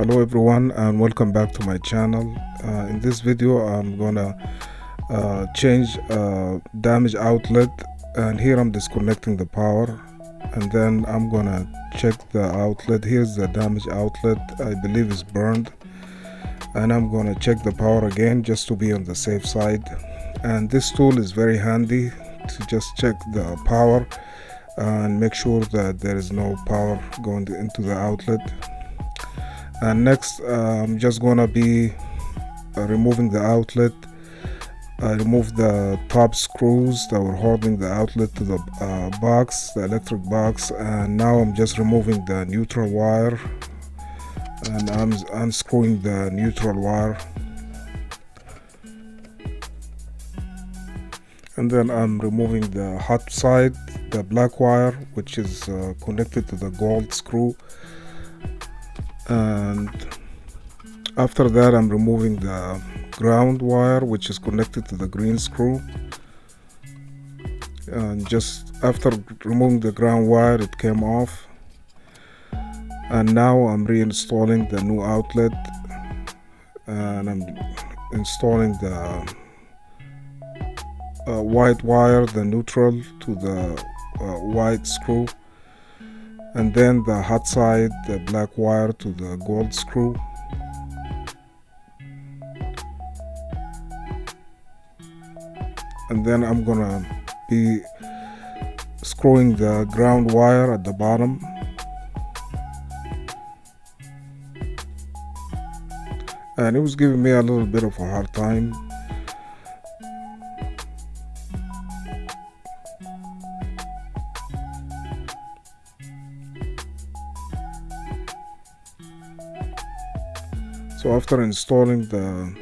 Hello everyone and welcome back to my channel. In this video I'm gonna change damage outlet, and here I'm disconnecting the power, and then I'm gonna check the outlet. Here's the damage outlet, I believe is burned, and I'm gonna check the power again just to be on the safe side. And this tool is very handy to just check the power and make sure that there is no power going into the outlet. And next I'm just gonna be removing the outlet. I removed the top screws that were holding the outlet to the box, the electric box, and now I'm just removing the neutral wire, and I'm unscrewing the neutral wire, and then I'm removing the hot side, the black wire, which is connected to the gold screw. And after that I'm removing the ground wire, which is connected to the green screw. And just after removing the ground wire, it came off. And now I'm reinstalling the new outlet, and I'm installing the white wire, the neutral, to the white screw, and then the hot side, the black wire, to the gold screw. And then I'm gonna be screwing the ground wire at the bottom. And it was giving me a little bit of a hard time. So after installing the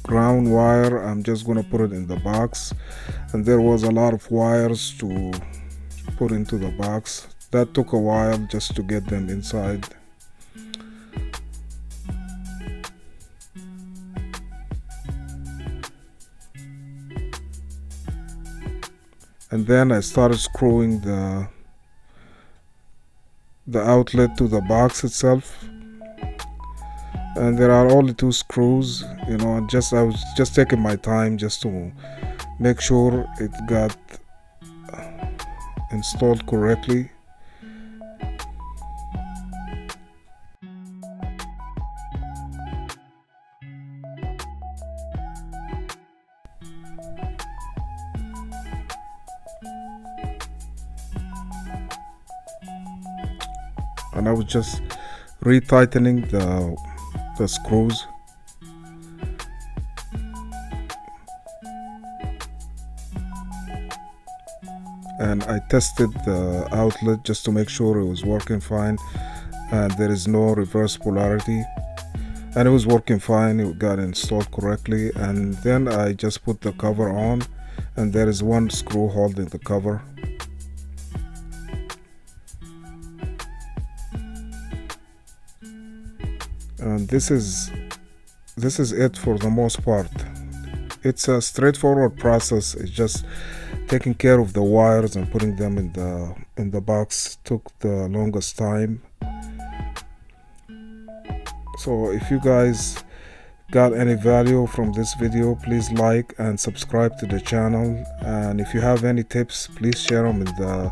ground wire, I'm just gonna put it in the box, and there was a lot of wires to put into the box. That took a while just to get them inside. And then I started screwing the outlet to the box itself. And there are only 2 screws, I was just taking my time just to make sure it got installed correctly. And I was just retightening the screws. And I tested the outlet just to make sure it was working fine, and there is no reverse polarity, and it was working fine. It got installed correctly. And then I just put the cover on, and there is 1 screw holding the cover. And this is it for the most part. It's a straightforward process. It's just taking care of the wires and putting them in the box took the longest time. So if you guys got any value from this video, please like and subscribe to the channel. And if you have any tips, please share them in the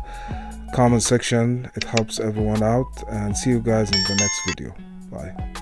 comment section. It helps everyone out. And see you guys in the next video. Bye.